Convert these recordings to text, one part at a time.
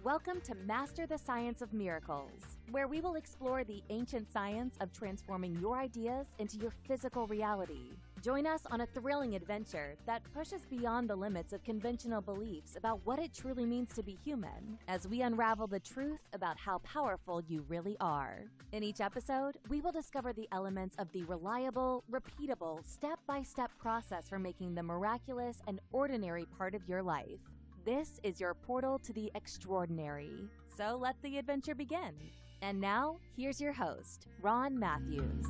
Welcome to Master the Science of Miracles, where we will explore the ancient science of transforming your ideas into your physical reality. Join us on a thrilling adventure that pushes beyond the limits of conventional beliefs about what it truly means to be human, as we unravel the truth about how powerful you really are. In each episode, we will discover the elements of the reliable, repeatable, step-by-step process for making the miraculous and ordinary part of your life. This is your portal to the extraordinary. So let the adventure begin. And now, here's your host, Ron Matthews.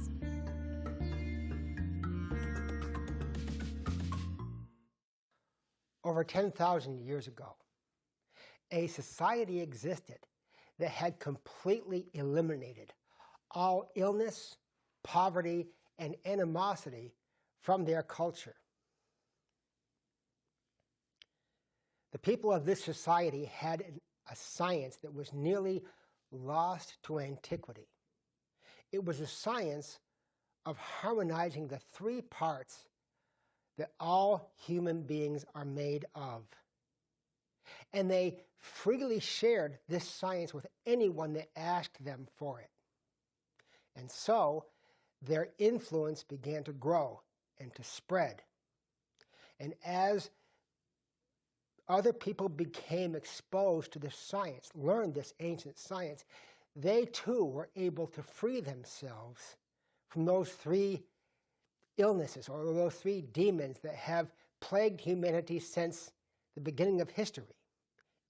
Over 10,000 years ago, a society existed that had completely eliminated all illness, poverty, and animosity from their culture. The people of this society had a science that was nearly lost to antiquity. It was a science of harmonizing the three parts that all human beings are made of. And they freely shared this science with anyone that asked them for it. And so their influence began to grow and to spread. And as other people became exposed to this science, learned this ancient science, they too were able to free themselves from those three illnesses or those three demons that have plagued humanity since the beginning of history: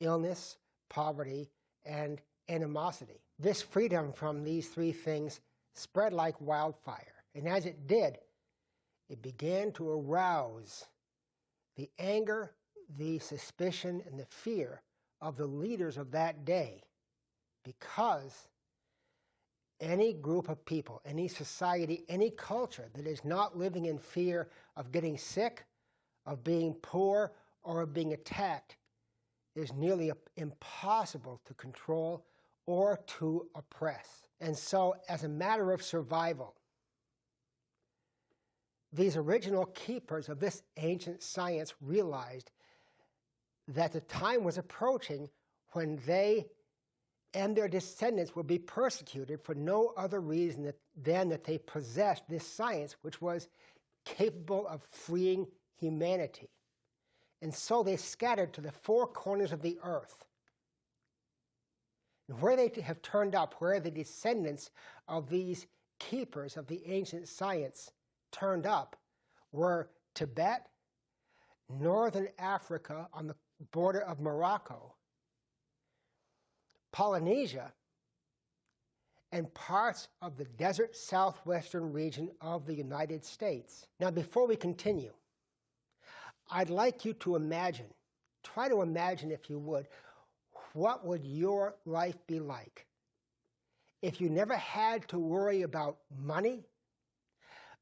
illness, poverty, and animosity. This freedom from these three things spread like wildfire, and as it did, it began to arouse the anger, the suspicion, and the fear of the leaders of that day, because any group of people, any society, any culture that is not living in fear of getting sick, of being poor, or of being attacked is nearly impossible to control or to oppress. And so, as a matter of survival, these original keepers of this ancient science realized that the time was approaching when they and their descendants would be persecuted for no other reason than that they possessed this science, which was capable of freeing humanity. And so they scattered to the four corners of the earth. And where they have turned up, where the descendants of these keepers of the ancient science turned up, were Tibet, northern Africa on the border of Morocco, Polynesia, and parts of the desert southwestern region of the United States. Now, before we continue, I'd like you to imagine, try to imagine if you would, what would your life be like if you never had to worry about money,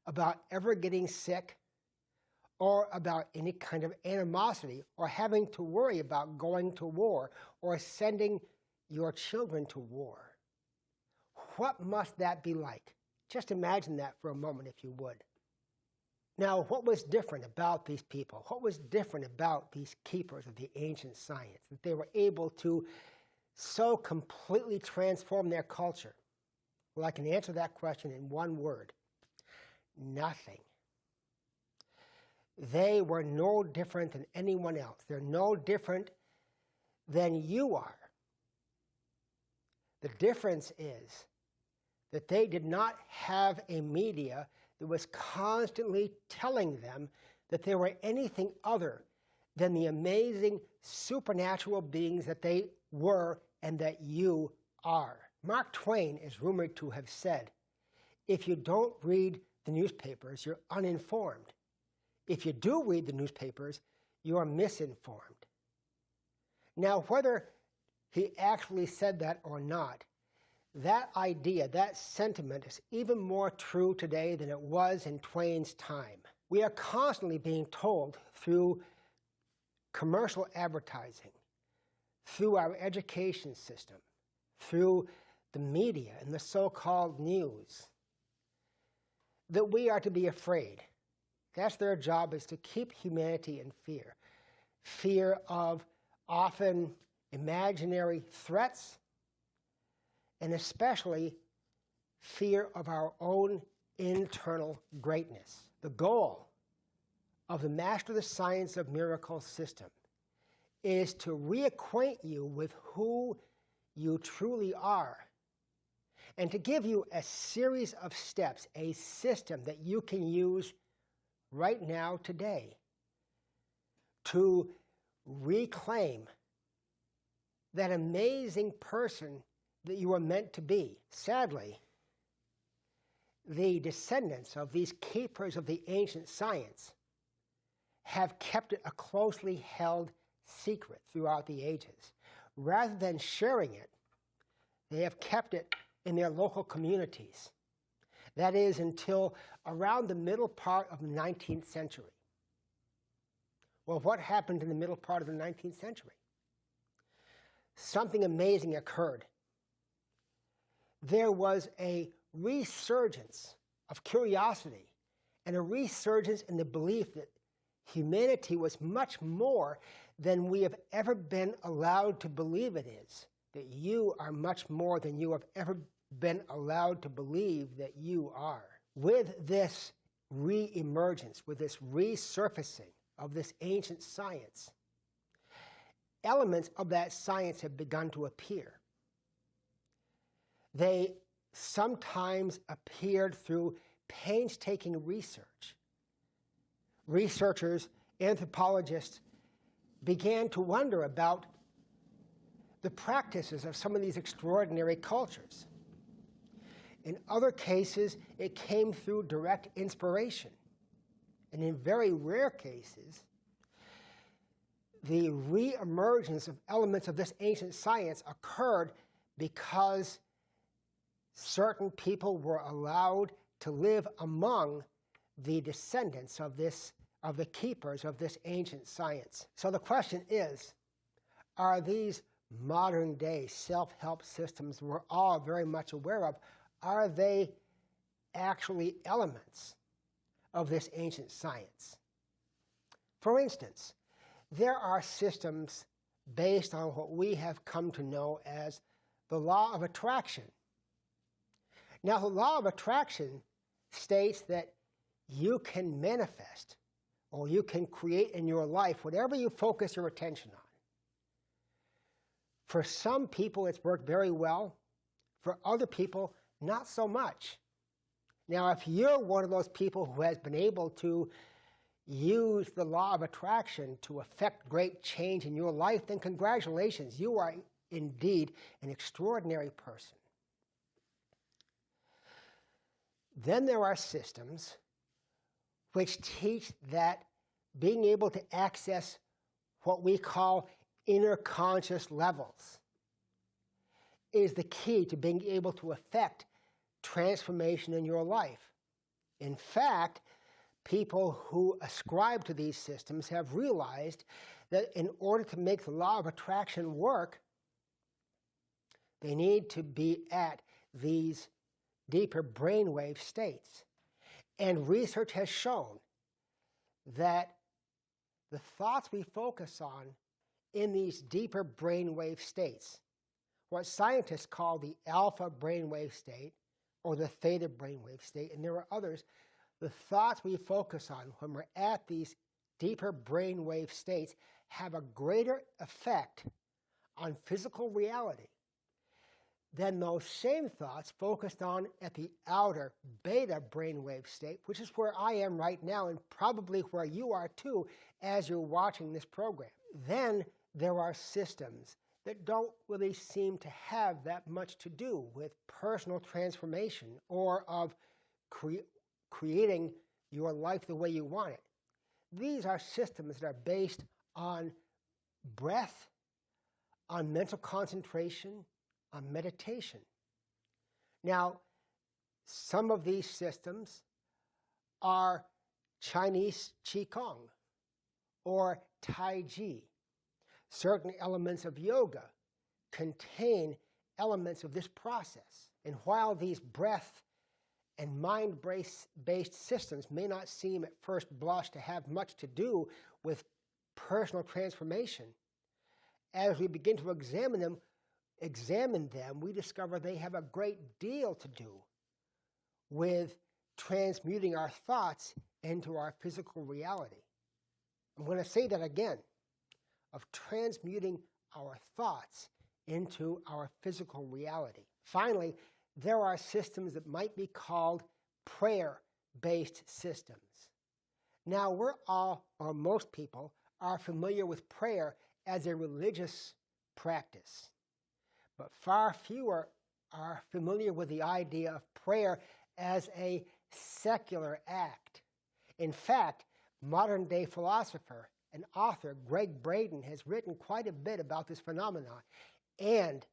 about ever getting sick, or about any kind of animosity, or having to worry about going to war, or sending your children to war. What must that be like? Just imagine that for a moment, if you would. Now, what was different about these people? What was different about these keepers of the ancient science, that they were able to so completely transform their culture? Well, I can answer that question in one word: nothing. They were no different than anyone else. They're no different than you are. The difference is that they did not have a media that was constantly telling them that they were anything other than the amazing supernatural beings that they were and that you are. Mark Twain is rumored to have said, "If you don't read the newspapers, you're uninformed. If you do read the newspapers, you are misinformed." Now, whether he actually said that or not, that idea, that sentiment is even more true today than it was in Twain's time. We are constantly being told through commercial advertising, through our education system, through the media and the so-called news, that we are to be afraid. That's their job, is to keep humanity in fear. Fear of often imaginary threats, and especially fear of our own internal greatness. The goal of the Master of the Science of Miracles system is to reacquaint you with who you truly are and to give you a series of steps, a system that you can use right now, today, to reclaim that amazing person that you are meant to be. Sadly, the descendants of these keepers of the ancient science have kept it a closely held secret throughout the ages. Rather than sharing it, they have kept it in their local communities. That is, until around the middle part of the 19th century. Well, what happened in the middle part of the 19th century? Something amazing occurred. There was a resurgence of curiosity and a resurgence in the belief that humanity was much more than we have ever been allowed to believe it is, that you are much more than you have ever been allowed to believe that you are. With this re-emergence, with this resurfacing of this ancient science, elements of that science have begun to appear. They sometimes appeared through painstaking research. Researchers, anthropologists, began to wonder about the practices of some of these extraordinary cultures. In other cases, it came through direct inspiration. And in very rare cases, the re-emergence of elements of this ancient science occurred because certain people were allowed to live among the descendants of the keepers of this ancient science. So the question is, are these modern-day self-help systems we're all very much aware of, are they actually elements of this ancient science? For instance, there are systems based on what we have come to know as the law of attraction. Now, the law of attraction states that you can manifest or you can create in your life whatever you focus your attention on. For some people, it's worked very well. For other people, not so much. Now, if you're one of those people who has been able to use the law of attraction to effect great change in your life, then congratulations. You are indeed an extraordinary person. Then there are systems which teach that being able to access what we call inner conscious levels is the key to being able to effect transformation in your life. In fact, people who ascribe to these systems have realized that in order to make the law of attraction work, they need to be at these deeper brainwave states. And research has shown that the thoughts we focus on in these deeper brainwave states, what scientists call the alpha brainwave state or the theta brainwave state, and there are others, the thoughts we focus on when we're at these deeper brainwave states have a greater effect on physical reality than those same thoughts focused on at the outer beta brainwave state, which is where I am right now and probably where you are too as you're watching this program. Then there are systems that don't really seem to have that much to do with personal transformation or of creating your life the way you want it. These are systems that are based on breath, on mental concentration, on meditation. Now, some of these systems are Chinese Qigong or Tai Chi. Certain elements of yoga contain elements of this process. And while these breath and mind-based systems may not seem at first blush to have much to do with personal transformation, as we begin to examine them, we discover they have a great deal to do with transmuting our thoughts into our physical reality. I'm going to say that again, of transmuting our thoughts into our physical reality. Finally, there are systems that might be called prayer-based systems. Now, we're all, or most people, are familiar with prayer as a religious practice, but far fewer are familiar with the idea of prayer as a secular act. In fact, modern-day philosopher and author Greg Braden has written quite a bit about this phenomenon, and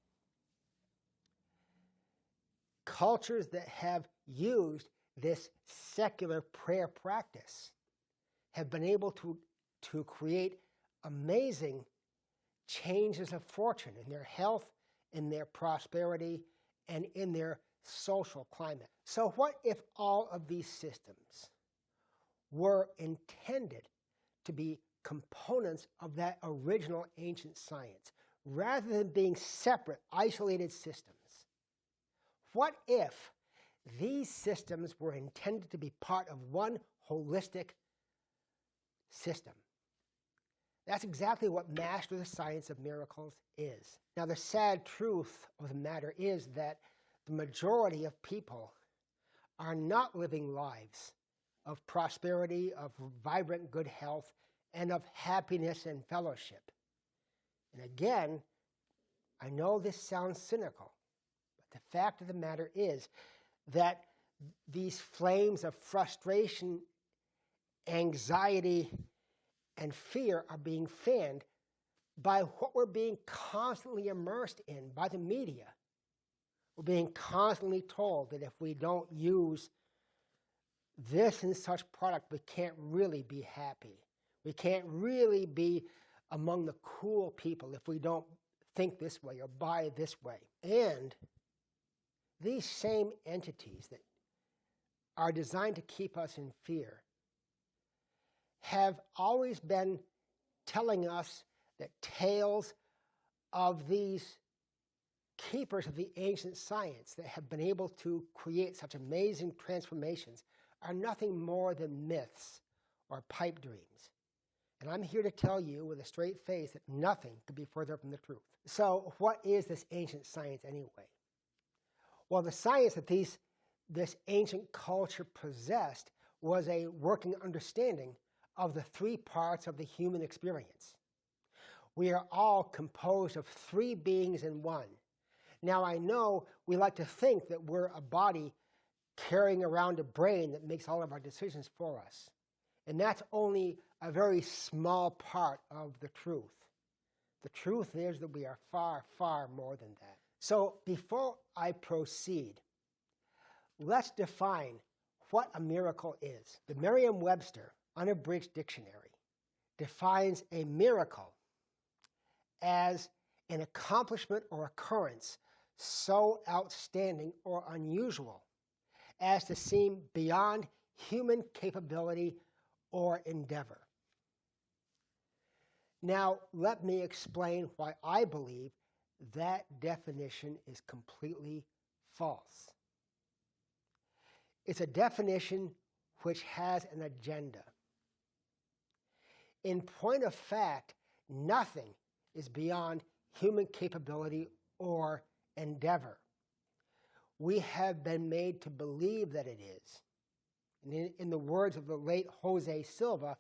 cultures that have used this secular prayer practice have been able to create amazing changes of fortune in their health, in their prosperity, and in their social climate. So what if all of these systems were intended to be components of that original ancient science, rather than being separate, isolated systems? What if these systems were intended to be part of one holistic system? That's exactly what Master the Science of Miracles is. Now, the sad truth of the matter is that the majority of people are not living lives of prosperity, of vibrant good health, and of happiness and fellowship. And again, I know this sounds cynical, but the fact of the matter is that these flames of frustration, anxiety, and fear are being fanned by what we're being constantly immersed in by the media. We're being constantly told that if we don't use this and such product, we can't really be happy. We can't really be among the cool people if we don't think this way or buy this way. And these same entities that are designed to keep us in fear have always been telling us that tales of these keepers of the ancient science that have been able to create such amazing transformations are nothing more than myths or pipe dreams. And I'm here to tell you with a straight face that nothing could be further from the truth. So what is this ancient science anyway? Well, the science that this ancient culture possessed was a working understanding of the three parts of the human experience. We are all composed of three beings in one. Now, I know we like to think that we're a body carrying around a brain that makes all of our decisions for us. And that's only a very small part of the truth. The truth is that we are far, far more than that. So before I proceed, let's define what a miracle is. The Merriam-Webster Unabridged Dictionary defines a miracle as an accomplishment or occurrence so outstanding or unusual as to seem beyond human capability or endeavor. Now, let me explain why I believe that definition is completely false. It's a definition which has an agenda. In point of fact, nothing is beyond human capability or endeavor. We have been made to believe that it is. And in the words of the late Jose Silva,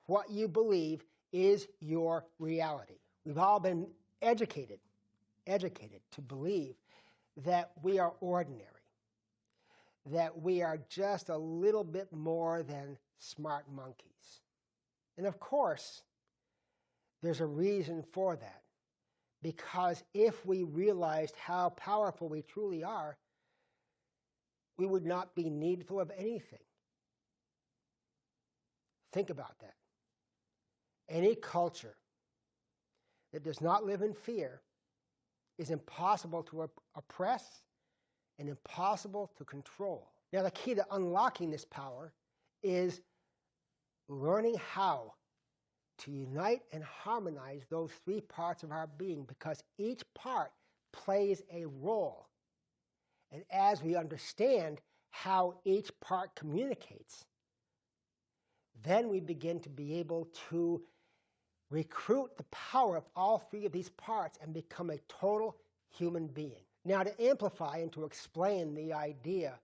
what you believe is your reality. We've all been educated to believe that we are ordinary, that we are just a little bit more than smart monkeys. And of course, there's a reason for that. Because if we realized how powerful we truly are, we would not be needful of anything. Think about that. Any culture that does not live in fear is impossible to oppress and impossible to control. Now, the key to unlocking this power is learning how to unite and harmonize those three parts of our being, because each part plays a role. And as we understand how each part communicates, then we begin to be able to recruit the power of all three of these parts and become a total human being. Now, to amplify and to explain the idea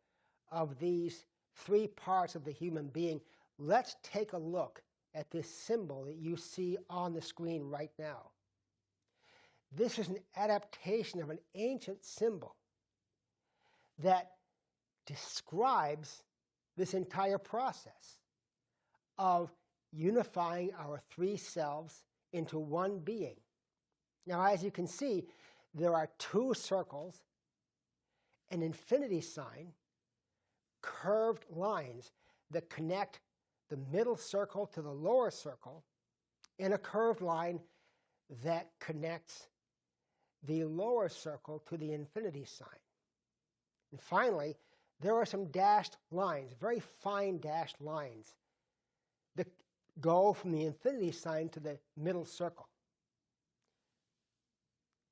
of these three parts of the human being, let's take a look at this symbol that you see on the screen right now. This is an adaptation of an ancient symbol that describes this entire process of unifying our three selves into one being. Now, as you can see, there are two circles, an infinity sign, curved lines that connect the middle circle to the lower circle, and a curved line that connects the lower circle to the infinity sign. And finally, there are some dashed lines, very fine dashed lines, that go from the infinity sign to the middle circle.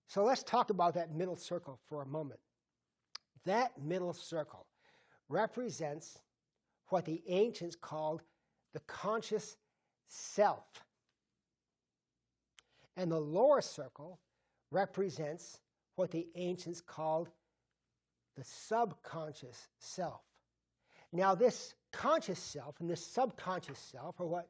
So let's talk about that middle circle for a moment. That middle circle represents what the ancients called the conscious self. And the lower circle represents what the ancients called the subconscious self. Now, this conscious self and this subconscious self are what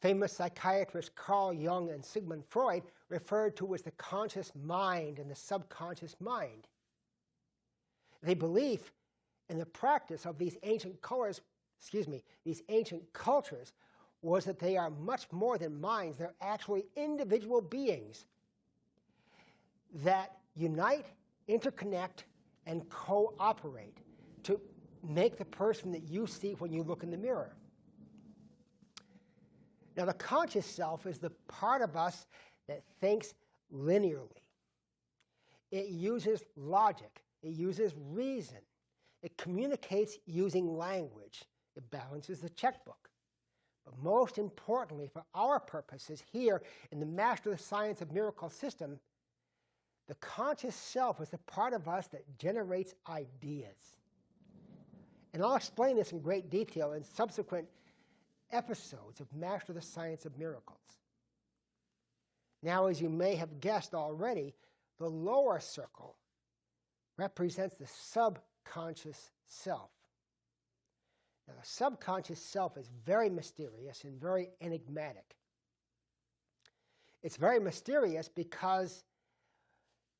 famous psychiatrists Carl Jung and Sigmund Freud referred to as the conscious mind and the subconscious mind. The belief in the practice of these ancient these ancient cultures was that they are much more than minds. They're actually individual beings that unite, interconnect, and cooperate to make the person that you see when you look in the mirror. Now, the conscious self is the part of us that thinks linearly. It uses logic. It uses reason. It communicates using language. It balances the checkbook. But most importantly, for our purposes here in the Master of the Science of Miracles system, the conscious self is the part of us that generates ideas. And I'll explain this in great detail in subsequent episodes of Master of the Science of Miracles. Now, as you may have guessed already, the lower circle represents the subconscious self. Now, the subconscious self is very mysterious and very enigmatic. It's very mysterious because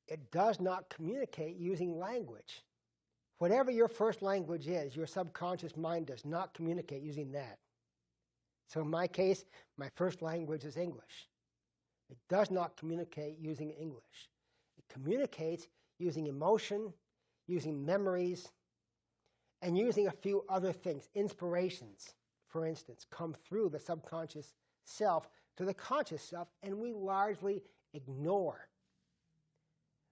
it does not communicate using language. Whatever your first language is, your subconscious mind does not communicate using that. So in my case, my first language is English. It does not communicate using English. It communicates using emotion, using memories, and using a few other things. Inspirations, for instance, come through the subconscious self to the conscious self, and we largely ignore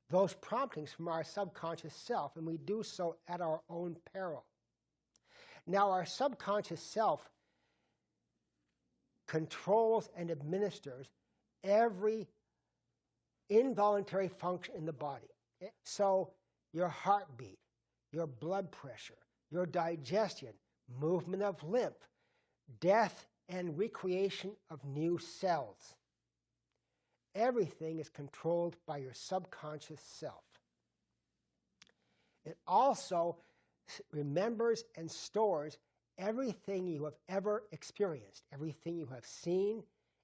those promptings from our subconscious self, and we do so at our own peril. Now, our subconscious self controls and administers every involuntary function in the body. So your heartbeat, your blood pressure, your digestion, movement of lymph, death and recreation of new cells. Everything is controlled by your subconscious self. It also remembers and stores everything you have ever experienced, everything you have seen,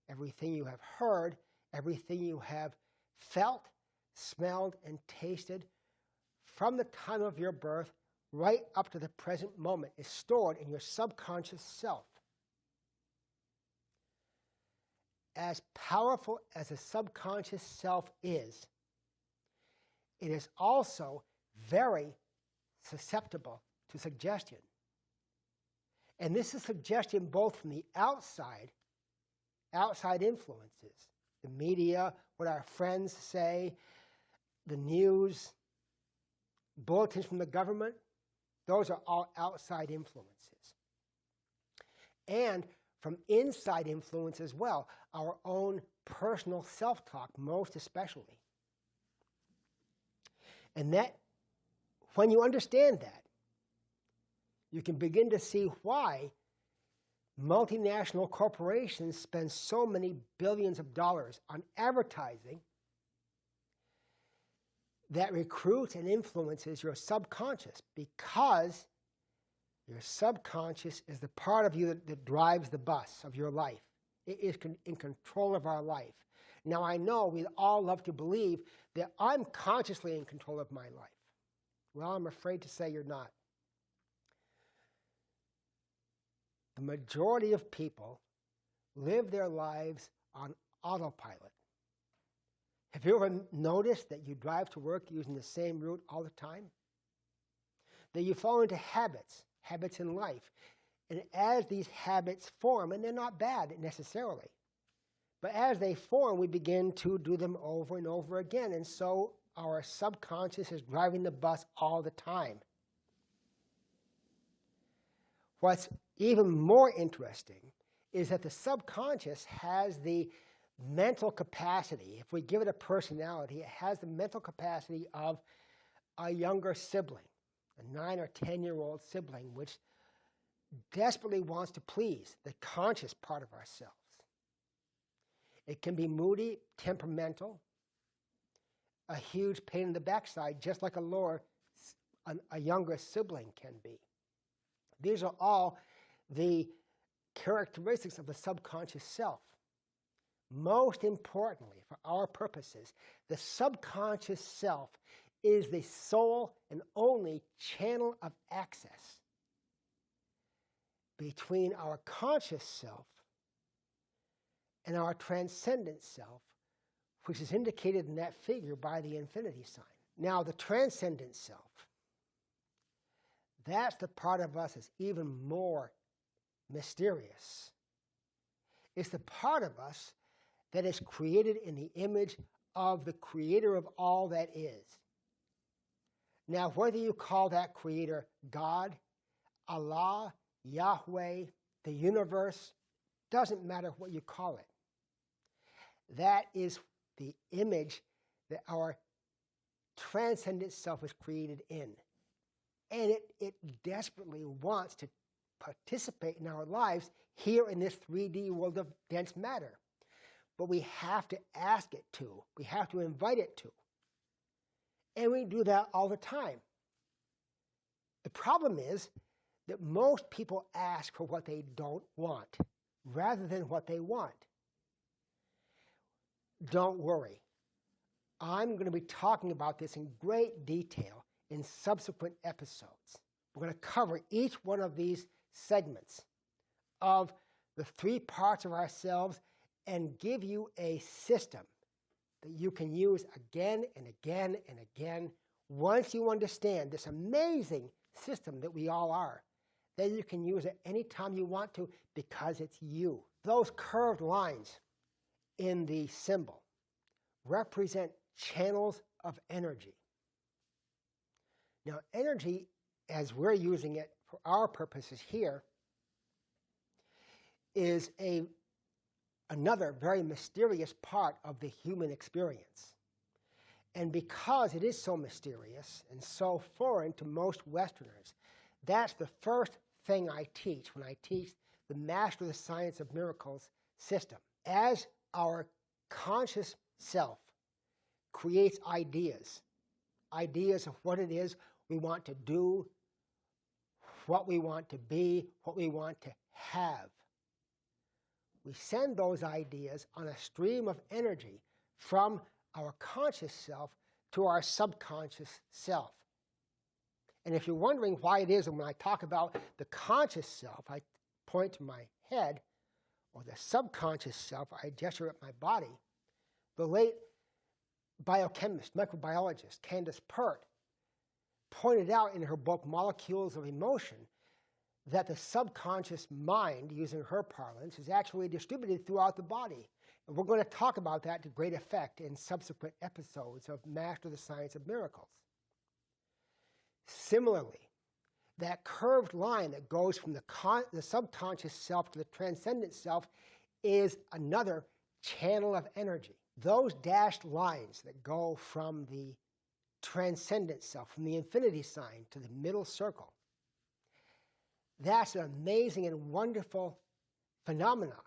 everything you have heard, everything you have felt, smelled, and tasted from the time of your birth right up to the present moment is stored in your subconscious self. As powerful as the subconscious self is, it is also very susceptible to suggestion. And this is suggestion both from the outside influences, the media, what our friends say, the news, bulletins from the government. Those are all outside influences. And from inside influence as well, our own personal self-talk, most especially. And that, when you understand that, you can begin to see why multinational corporations spend so many billions of dollars on advertising that recruits and influences your subconscious, because your subconscious is the part of you that drives the bus of your life. It is in control of our life. Now, I know we'd all love to believe that I'm consciously in control of my life. Well, I'm afraid to say you're not. The majority of people live their lives on autopilot. Have you ever noticed that you drive to work using the same route all the time? That you fall into habits in life. And as these habits form, and they're not bad necessarily, but as they form, we begin to do them over and over again. And so our subconscious is driving the bus all the time. What's even more interesting is that the subconscious has the mental capacity, if we give it a personality, it has the mental capacity of a younger sibling, a 9 or 10-year-old sibling, which desperately wants to please the conscious part of ourselves. It can be moody, temperamental, a huge pain in the backside, just like a younger sibling can be. These are all the characteristics of the subconscious self. Most importantly, for our purposes, the subconscious self is the sole and only channel of access between our conscious self and our transcendent self, which is indicated in that figure by the infinity sign. Now, the transcendent self, that's the part of us that's even more mysterious. It's the part of us that is created in the image of the creator of all that is. Now, whether you call that creator God, Allah, Yahweh, the universe, doesn't matter what you call it. That is the image that our transcendent self is created in. And it desperately wants to participate in our lives here in this 3D world of dense matter. But we have to ask it to. We have to invite it to. And we do that all the time. The problem is that most people ask for what they don't want rather than what they want. Don't worry. I'm going to be talking about this in great detail in subsequent episodes. We're going to cover each one of these segments of the 3 parts of ourselves and give you a system that you can use again and again and again. Once you understand this amazing system that we all are, then you can use it anytime you want to because it's you. Those curved lines in the symbol represent channels of energy. Now, energy, as we're using it for our purposes here, is another very mysterious part of the human experience. And because it is so mysterious and so foreign to most Westerners, that's the first thing I teach when I teach the Master of the Science of Miracles system. As our conscious self creates ideas of what it is we want to do, what we want to be, what we want to have. We send those ideas on a stream of energy from our conscious self to our subconscious self. And if you're wondering why it is that when I talk about the conscious self, I point to my head, or the subconscious self, I gesture at my body, the late biochemist, microbiologist, Candace Pert, pointed out in her book, Molecules of Emotion, that the subconscious mind, using her parlance, is actually distributed throughout the body. And we're going to talk about that to great effect in subsequent episodes of Master of the Science of Miracles. Similarly, That curved line that goes from the subconscious self to the transcendent self is another channel of energy. Those dashed lines that go from the transcendent self, from the infinity sign to the middle circle, that's an amazing and wonderful phenomenon,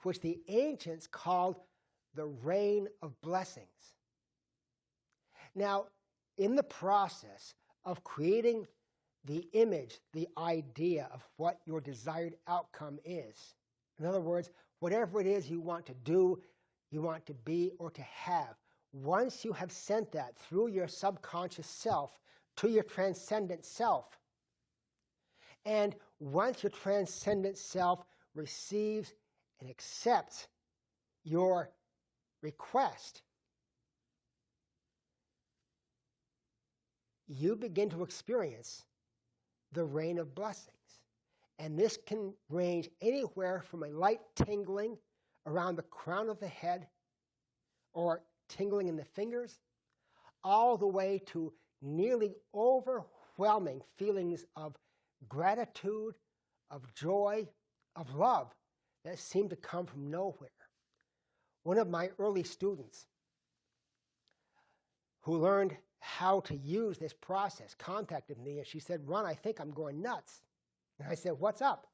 which the ancients called the rain of blessings. Now, in the process of creating the image, the idea of what your desired outcome is, in other words, whatever it is you want to do, you want to be, or to have, once you have sent that through your subconscious self to your transcendent self, and once your transcendent self receives and accepts your request, you begin to experience the rain of blessings. And this can range anywhere from a light tingling around the crown of the head or tingling in the fingers, all the way to nearly overwhelming feelings of gratitude, of joy, of love that seem to come from nowhere. One of my early students who learned how to use this process contacted me, and she said, "Ron, I think I'm going nuts." And I said, "What's up?"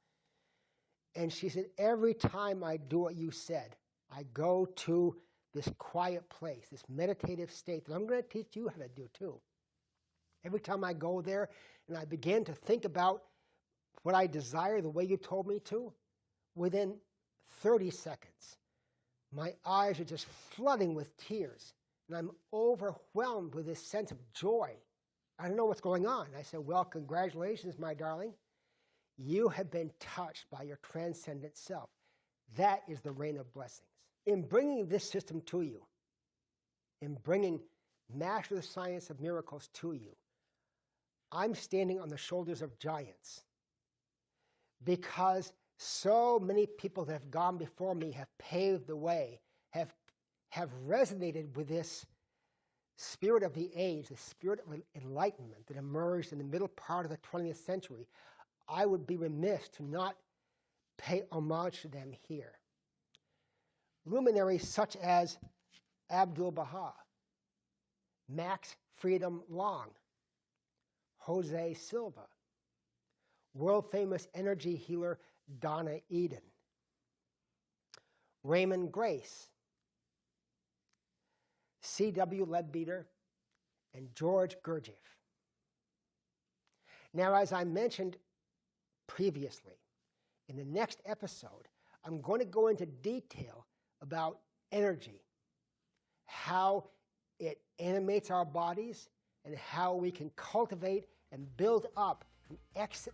And she said, "Every time I do what you said, I go to this quiet place, this meditative state that I'm going to teach you how to do too. Every time I go there and I begin to think about what I desire the way you told me to, within 30 seconds, my eyes are just flooding with tears, and I'm overwhelmed with this sense of joy. I don't know what's going on." I said, "Well, congratulations, my darling. You have been touched by your transcendent self. That is the rain of blessings." In bringing this system to you, in bringing Master the Science of Miracles to you, I'm standing on the shoulders of giants, because so many people that have gone before me have paved the way, have resonated with this spirit of the age, the spirit of enlightenment that emerged in the middle part of the 20th century. I would be remiss to not pay homage to them here. Luminaries such as Abdu'l-Baha, Max Freedom Long, Jose Silva, world-famous energy healer Donna Eden, Raymond Grace, C.W. Leadbeater, and George Gurdjieff. Now, as I mentioned previously, in the next episode, I'm going to go into detail about energy, how it animates our bodies, and how we can cultivate and build up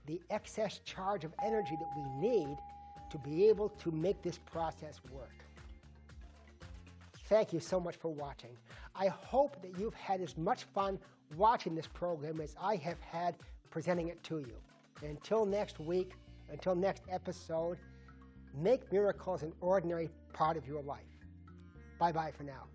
the excess charge of energy that we need to be able to make this process work. Thank you so much for watching. I hope that you've had as much fun watching this program as I have had presenting it to you. And until next week, until next episode, make miracles an ordinary part of your life. Bye-bye for now.